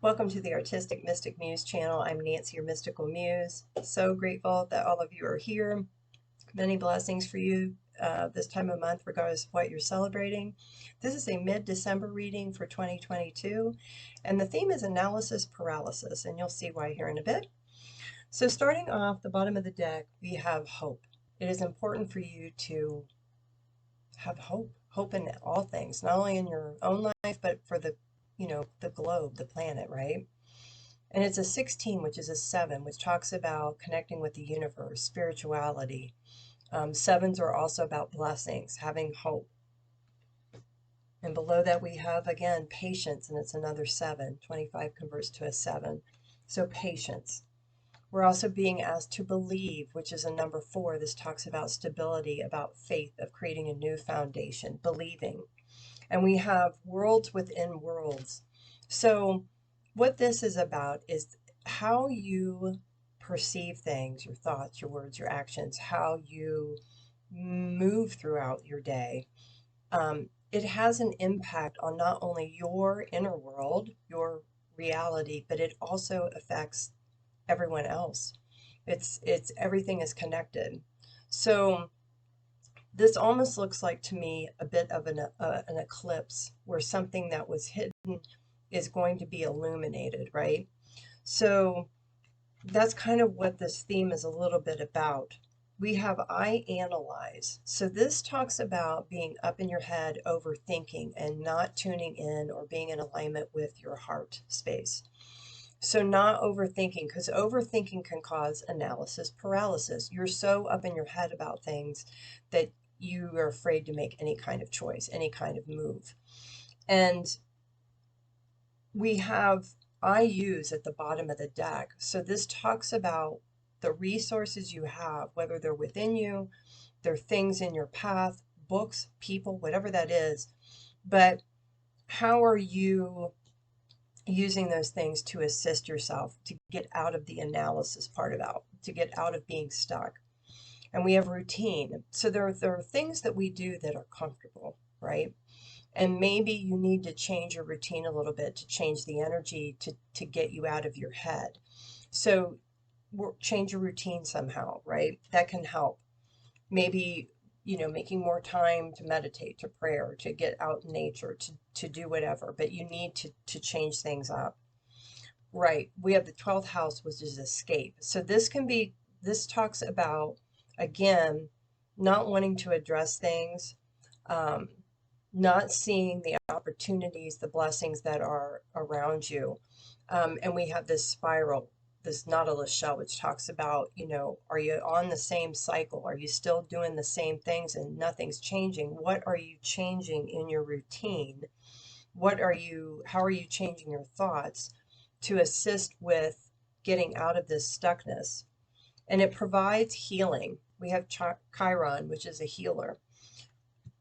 Welcome to the Artistic Mystic Muse channel. I'm Nancy, your mystical muse. So grateful that all of you are here. Many blessings for you this time of month, regardless of what you're celebrating. This is a mid-December reading for 2022, and the theme is analysis paralysis, and you'll see why here in a bit. So starting off the bottom of the deck, we have hope. It is important for you to have hope in all things, not only in your own life, but for the globe, the planet, right? And it's a 16, which is a 7, which talks about connecting with the universe, spirituality. Sevens are also about blessings, having hope. And below that we have, again, patience, and it's another 7. 25 converts to a 7. So patience. We're also being asked to believe, which is a number 4. This talks about stability, about faith, of creating a new foundation, believing. And we have worlds within worlds. So what this is about is how you perceive things, your thoughts, your words, your actions, how you move throughout your day. It has an impact on not only your inner world, your reality, but it also affects everyone else. It's everything is connected. So this almost looks like to me a bit of an eclipse where something that was hidden is going to be illuminated, right? So that's kind of what this theme is a little bit about. We have I analyze. So this talks about being up in your head, overthinking, and not tuning in or being in alignment with your heart space. So not overthinking, because overthinking can cause analysis paralysis. You're so up in your head about things that you are afraid to make any kind of choice, any kind of move. And we have I use at the bottom of the deck. So this talks about the resources you have, whether they're within you, they're things in your path, books, people, whatever that is. But how are you using those things to assist yourself to get out of the analysis part about, to get out of being stuck? And we have routine. So there are things that we do that are comfortable, right? And maybe you need to change your routine a little bit to change the energy to get you out of your head. So change your routine somehow, right? That can help. Maybe, making more time to meditate, to prayer, to get out in nature, to do whatever, but you need to change things up. Right. We have the 12th house, which is escape. So this talks about, again, not wanting to address things, not seeing the opportunities, the blessings that are around you. And we have this spiral, this Nautilus shell, which talks about, are you on the same cycle? Are you still doing the same things and nothing's changing? What are you changing in your routine? How are you changing your thoughts to assist with getting out of this stuckness? And it provides healing. We have Chiron, which is a healer.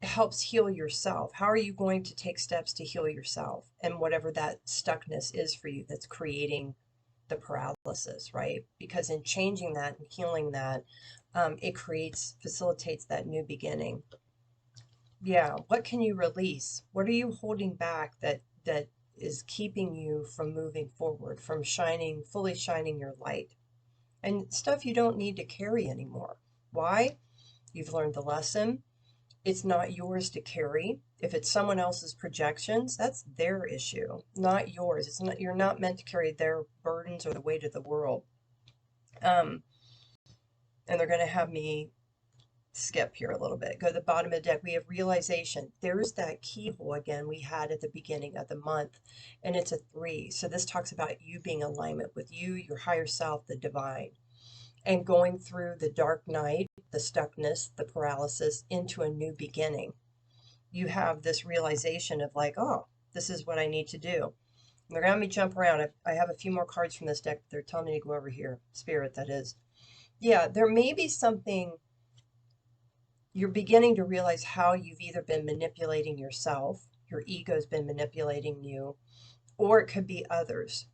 It helps heal yourself. How are you going to take steps to heal yourself and whatever that stuckness is for you that's creating the paralysis, right? Because in changing that and healing that, it facilitates that new beginning. Yeah, what can you release? What are you holding back that is keeping you from moving forward, from fully shining your light? And stuff you don't need to carry anymore. Why? You've learned the lesson. It's not yours to carry. If it's someone else's projections, that's their issue, not yours. You're not meant to carry their burdens or the weight of the world. And they're going to have me skip here a little bit. Go to the bottom of the deck. We have realization. There's that keyhole again we had at the beginning of the month, and it's a 3. So this talks about you being in alignment with you, your higher self, the divine, and going through the dark night, the stuckness, the paralysis, into a new beginning. You have this realization of like, oh, this is what I need to do. And they're going to have me jump around. I have a few more cards from this deck. They're telling me to go over here. Spirit, that is. Yeah, there may be something you're beginning to realize how you've either been manipulating yourself, your ego's been manipulating you, or it could be others,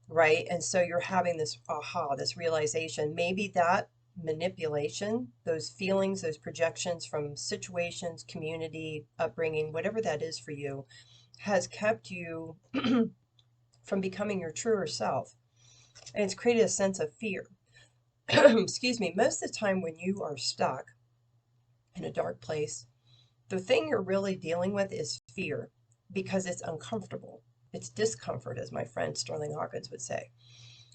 right? And so you're having this aha, this realization. Maybe that manipulation, those feelings, those projections from situations, community, upbringing, whatever that is for you, has kept you from becoming your truer self. And it's created a sense of fear. Excuse me. Most of the time when you are stuck in a dark place, the thing you're really dealing with is fear because it's uncomfortable. It's discomfort, as my friend Sterling Hawkins would say.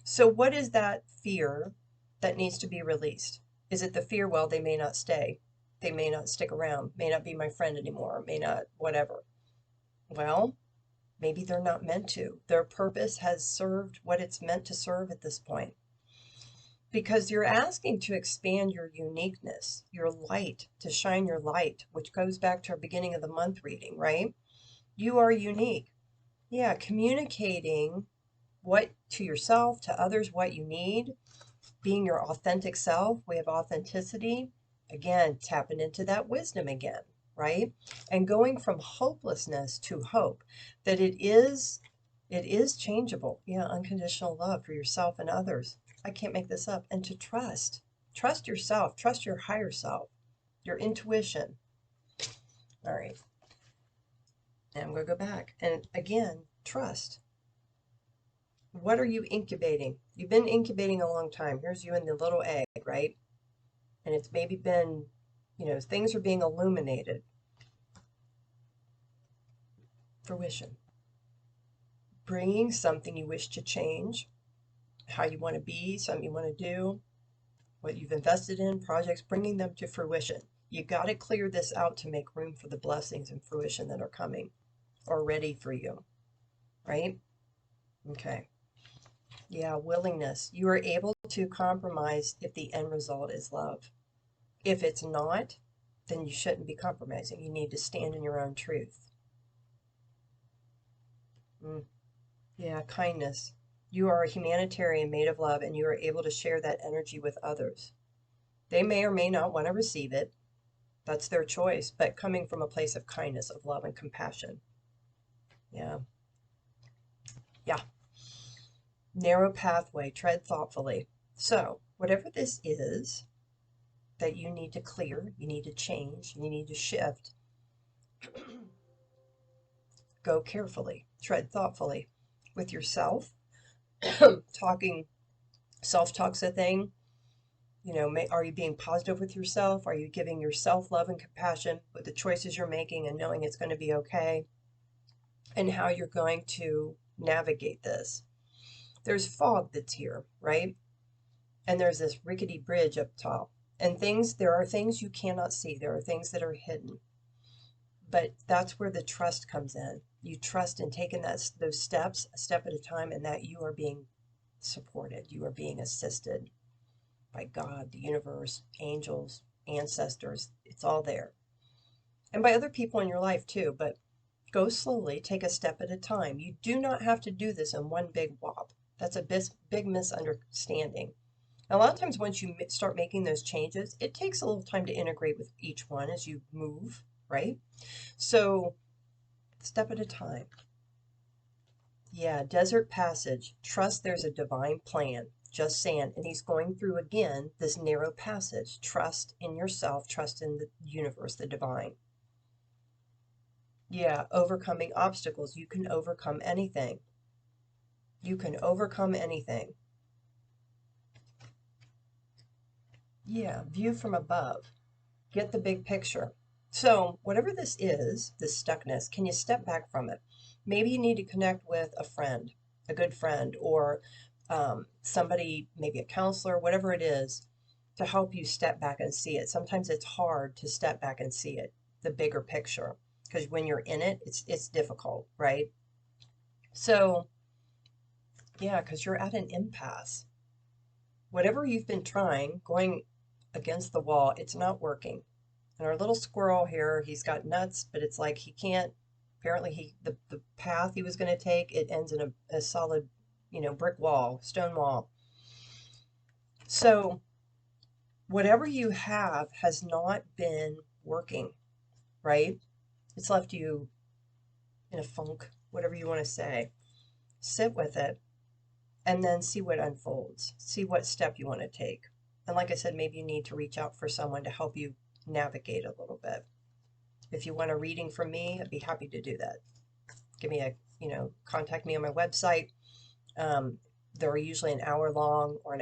So what is that fear that needs to be released? Is it the fear, well, they may not stay, they may not stick around, may not be my friend anymore, may not whatever? Well, maybe they're not meant to. Their purpose has served what it's meant to serve at this point. Because you're asking to expand your uniqueness, your light, to shine your light, which goes back to our beginning of the month reading, right? You are unique. Yeah, communicating what to yourself, to others, what you need, being your authentic self. We have authenticity. Again, tapping into that wisdom again, right? And going from hopelessness to hope, that it is changeable. Yeah, unconditional love for yourself and others. I can't make this up. And to trust yourself, trust your higher self, your intuition. All right. And I'm going to go back. And again, trust. What are you incubating? You've been incubating a long time. Here's you in the little egg, right? And it's maybe been, things are being illuminated. Fruition. Bringing something you wish to change, how you want to be, something you want to do, what you've invested in, projects, bringing them to fruition. You got to clear this out to make room for the blessings and fruition that are coming or ready for you, right? Okay. Yeah, willingness. You are able to compromise if the end result is love. If it's not, then you shouldn't be compromising. You need to stand in your own truth. Yeah, kindness. You are a humanitarian made of love, and you are able to share that energy with others. They may or may not want to receive it. That's their choice, but coming from a place of kindness, of love, and compassion. Yeah. Yeah. Narrow pathway, tread thoughtfully. So, whatever this is that you need to clear, you need to change, you need to shift, go carefully, tread thoughtfully with yourself. Talking, self-talk's a thing. Are you being positive with yourself? Are you giving yourself love and compassion with the choices you're making and knowing it's going to be okay? And how you're going to navigate this. There's fog that's here, right? And there's this rickety bridge up top. And there are things you cannot see. There are things that are hidden. But that's where the trust comes in. You trust in taking those steps, a step at a time, and that you are being supported. You are being assisted by God, the universe, angels, ancestors. It's all there. And by other people in your life too. But go slowly, take a step at a time. You do not have to do this in one big whop. That's a big misunderstanding. A lot of times once you start making those changes, it takes a little time to integrate with each one as you move, right? So, step at a time. Yeah, desert passage. Trust there's a divine plan. Just saying. And he's going through again this narrow passage. Trust in yourself, trust in the universe, the divine. Yeah, overcoming obstacles. You can overcome anything. You can overcome anything. Yeah, view from above. Get the big picture. So whatever this is, this stuckness, can you step back from it? Maybe you need to connect with a friend, a good friend, or somebody, maybe a counselor, whatever it is, to help you step back and see it. Sometimes it's hard to step back and see it, the bigger picture, because when you're in it, it's difficult, right? So, yeah, because you're at an impasse. Whatever you've been trying, going against the wall, it's not working. And our little squirrel here, he's got nuts, but it's like he can't, apparently the path he was going to take, it ends in a solid, brick wall, stone wall. So whatever you have has not been working, right? It's left you in a funk, whatever you want to say. Sit with it and then see what unfolds. See what step you want to take. And like I said, maybe you need to reach out for someone to help you navigate a little bit. If you want a reading from me, I'd be happy to do that. Give me contact me on my website. They're usually an hour long, or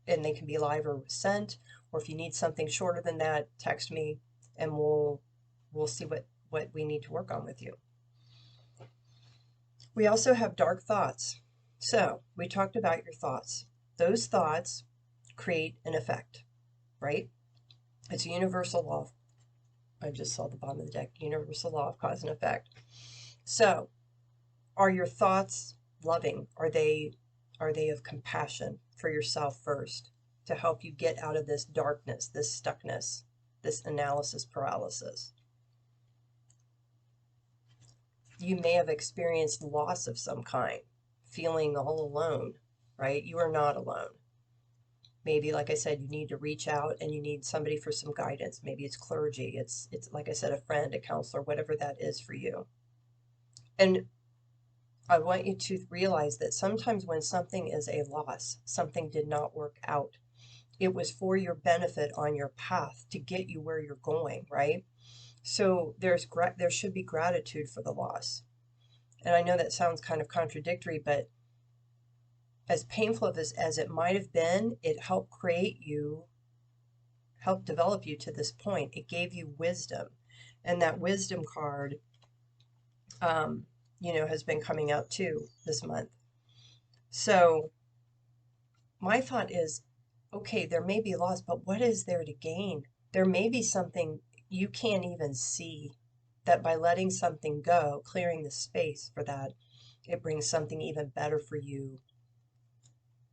and they can be live or sent. Or if you need something shorter than that, text me, and we'll see what we need to work on with you. We also have dark thoughts. So we talked about your thoughts. Those thoughts create an effect, right? It's a universal law. I just saw the bottom of the deck. Universal law of cause and effect. So, are your thoughts loving? Are they of compassion for yourself first, to help you get out of this darkness, this stuckness, this analysis paralysis? You may have experienced loss of some kind, feeling all alone, right? You are not alone. Maybe, like I said, you need to reach out and you need somebody for some guidance. Maybe it's clergy. It's like I said, a friend, a counselor, whatever that is for you. And I want you to realize that sometimes when something is a loss, something did not work out, it was for your benefit on your path to get you where you're going, right? So there should be gratitude for the loss. And I know that sounds kind of contradictory, but as painful as it might have been, it helped helped develop you to this point. It gave you wisdom. And that wisdom card, has been coming out too this month. So my thought is, okay, there may be loss, but what is there to gain? There may be something you can't even see, that by letting something go, clearing the space for that, it brings something even better for you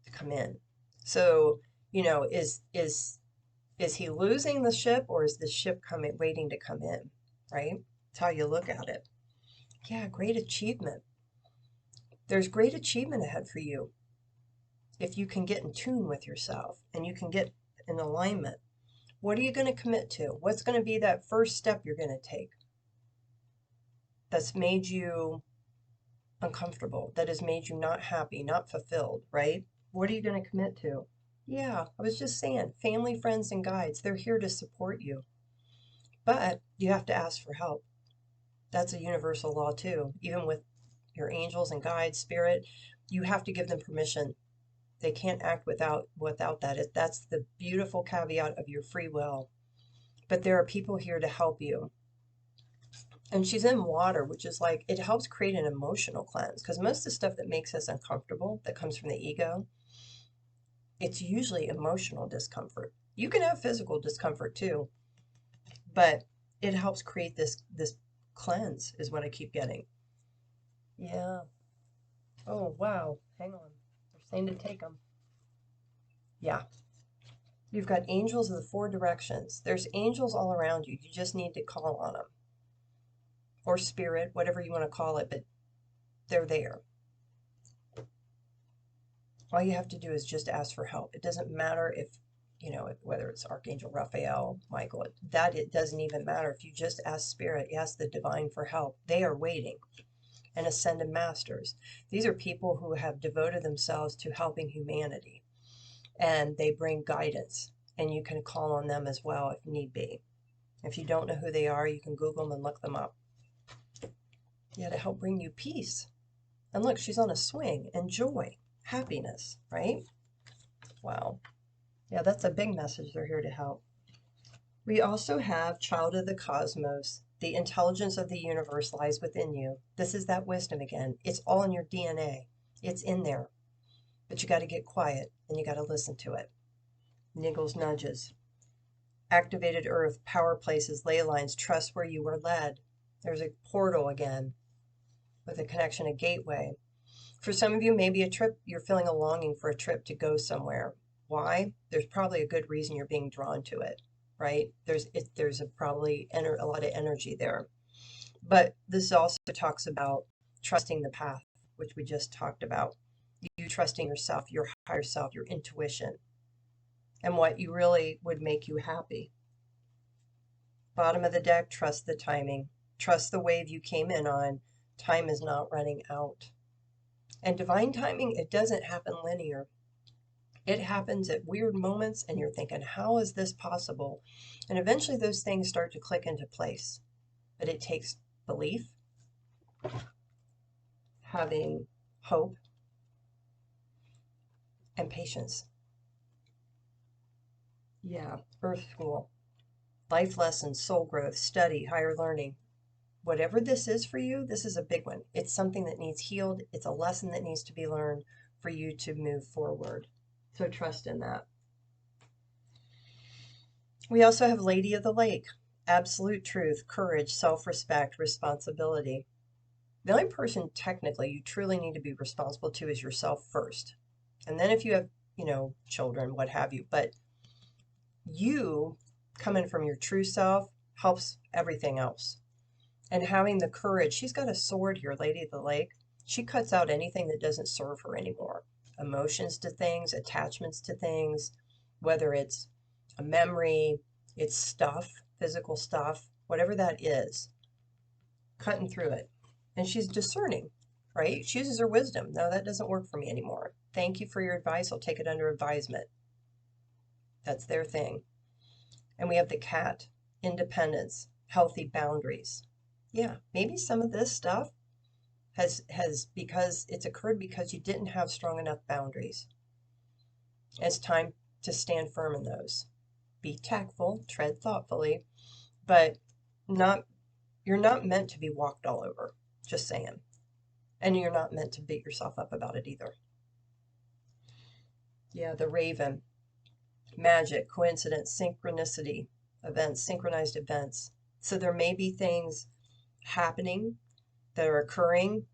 to come in. So, is he losing the ship, or is the ship waiting to come in, right? That's how you look at it. Yeah, great achievement. There's great achievement ahead for you if you can get in tune with yourself and you can get in alignment. What are you going to commit to? What's going to be that first step you're going to take that's made you uncomfortable, that has made you not happy, not fulfilled, right? What are you going to commit to? Yeah, I was just saying, family, friends, and guides, they're here to support you. But you have to ask for help. That's a universal law too. Even with your angels and guides, spirit, you have to give them permission. They can't act without that. That's the beautiful caveat of your free will. But there are people here to help you. And she's in water, which is like, it helps create an emotional cleanse, because most of the stuff that makes us uncomfortable, that comes from the ego, it's usually emotional discomfort. You can have physical discomfort too, but it helps create this cleanse, is what I keep getting. Yeah. Oh, wow. Hang on. They're saying to take them. Yeah. You've got angels of the four directions. There's angels all around you. You just need to call on them. Or spirit, whatever you want to call it, but they're there. All you have to do is just ask for help. It doesn't matter if, whether it's Archangel Raphael, Michael, it doesn't even matter. If you just ask spirit, ask the divine for help, they are waiting. And ascended masters. These are people who have devoted themselves to helping humanity. And they bring guidance. And you can call on them as well if need be. If you don't know who they are, you can Google them and look them up. Yeah, to help bring you peace. And look, she's on a swing and joy, happiness, right? Wow. Yeah, that's a big message. They're here to help. We also have child of the cosmos. The intelligence of the universe lies within you. This is that wisdom again. It's all in your DNA. It's in there. But you got to get quiet and you got to listen to it. Niggles, nudges. Activated earth, power places, ley lines, trust where you were led. There's a portal again with a connection, a gateway. For some of you, maybe a trip, you're feeling a longing for a trip to go somewhere. Why? There's probably a good reason you're being drawn to it, right? There's probably a lot of energy there. But this also talks about trusting the path, which we just talked about. You trusting yourself, your higher self, your intuition, and what you really would make you happy. Bottom of the deck, trust the timing. Trust the wave you came in on. Time is not running out. And divine timing, it doesn't happen linear. It happens at weird moments, and you're thinking, how is this possible? And eventually those things start to click into place. But it takes belief, having hope, and patience. Yeah, Earth School, life lessons, soul growth, study, higher learning. Whatever this is for you, this is a big one. It's something that needs healed. It's a lesson that needs to be learned for you to move forward. So trust in that. We also have Lady of the Lake, absolute truth, courage, self-respect, responsibility. The only person technically you truly need to be responsible to is yourself first. And then if you have, children, what have you, but you coming from your true self helps everything else. And having the courage, she's got a sword here, Lady of the Lake. She cuts out anything that doesn't serve her anymore. Emotions to things, attachments to things, whether it's a memory, it's stuff, physical stuff, whatever that is, cutting through it. And she's discerning, right? She uses her wisdom. No, that doesn't work for me anymore. Thank you for your advice. I'll take it under advisement. That's their thing. And we have the cat, independence, healthy boundaries. Yeah, maybe some of this stuff has because it's occurred because you didn't have strong enough boundaries. It's time to stand firm in those. Be tactful, tread thoughtfully, but you're not meant to be walked all over. Just saying. And you're not meant to beat yourself up about it either. Yeah, the raven, magic, coincidence, synchronicity, events, synchronized events. So there may be things happening that are occurring.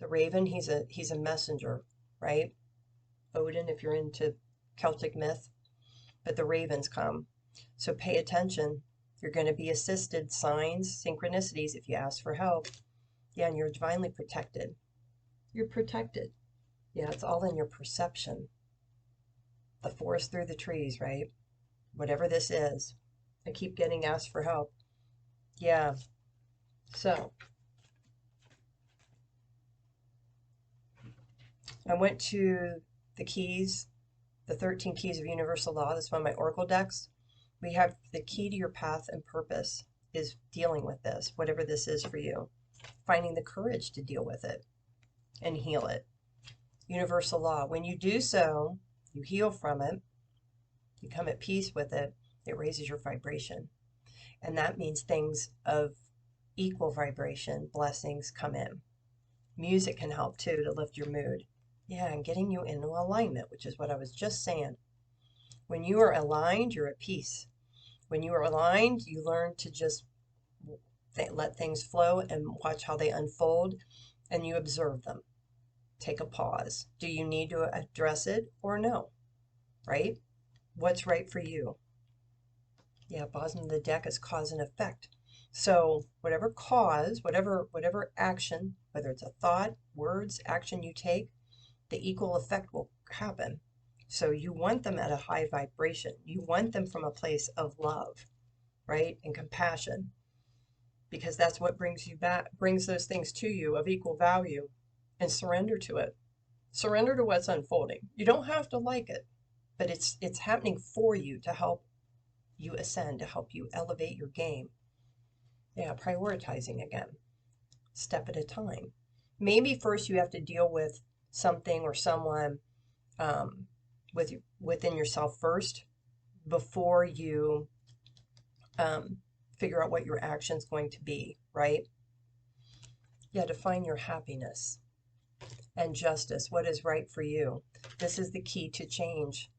The raven, he's a messenger, right? Odin, if you're into Celtic myth, but the ravens come. So pay attention. You're going to be assisted, signs, synchronicities if you ask for help. Yeah, and you're divinely protected. You're protected. Yeah, it's all in your perception. The forest through the trees, right? Whatever this is. I keep getting asked for help. Yeah. So I went to the keys, the 13 keys of universal law. This is one of my oracle decks. We have the key to your path and purpose is dealing with this, whatever this is for you. Finding the courage to deal with it and heal it. Universal law. When you do so, you heal from it, you come at peace with it, it raises your vibration. And that means things of equal vibration, blessings come in. Music can help too to lift your mood. Yeah, and getting you into alignment, which is what I was just saying. When you are aligned, you're at peace. When you are aligned, you learn to just let things flow and watch how they unfold, and you observe them. Take a pause. Do you need to address it or no? Right? What's right for you? Yeah, bottom of the deck is cause and effect. So whatever cause, whatever action, whether it's a thought, words, action you take, the equal effect will happen. So you want them at a high vibration. You want them from a place of love, right? And compassion. Because that's what brings you back, brings those things to you of equal value, and surrender to it. Surrender to what's unfolding. You don't have to like it, but it's happening for you to help you ascend, to help you elevate your game. Yeah, prioritizing again, step at a time. Maybe first you have to deal with something or someone within yourself first before you figure out what your action's going to be, right? Yeah, define your happiness and justice. What is right for you? This is the key to change,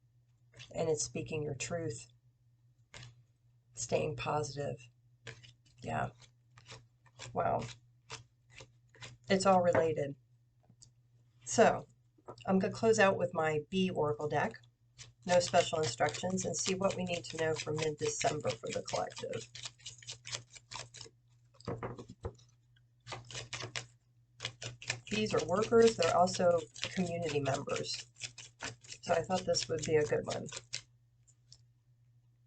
and it's speaking your truth, staying positive. Yeah. Wow. It's all related. So I'm going to close out with my B Oracle deck. No special instructions, and see what we need to know for mid-December for the collective. These are workers. They're also community members. So I thought this would be a good one.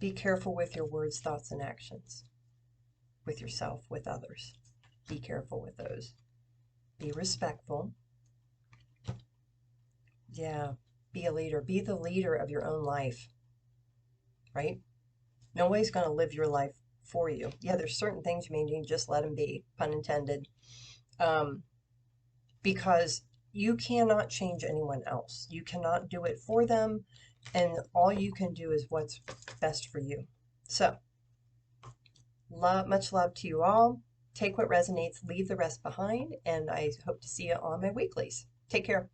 Be careful with your words, thoughts, and actions. With yourself, with others. Be careful with those. Be respectful. Yeah. Be a leader. Be the leader of your own life. Right? Nobody's going to live your life for you. Yeah, there's certain things you may need, just let them be, pun intended. Because you cannot change anyone else. You cannot do it for them, and all you can do is what's best for you. So, much love to you all. Take what resonates, leave the rest behind, and I hope to see you on my weeklies. Take care.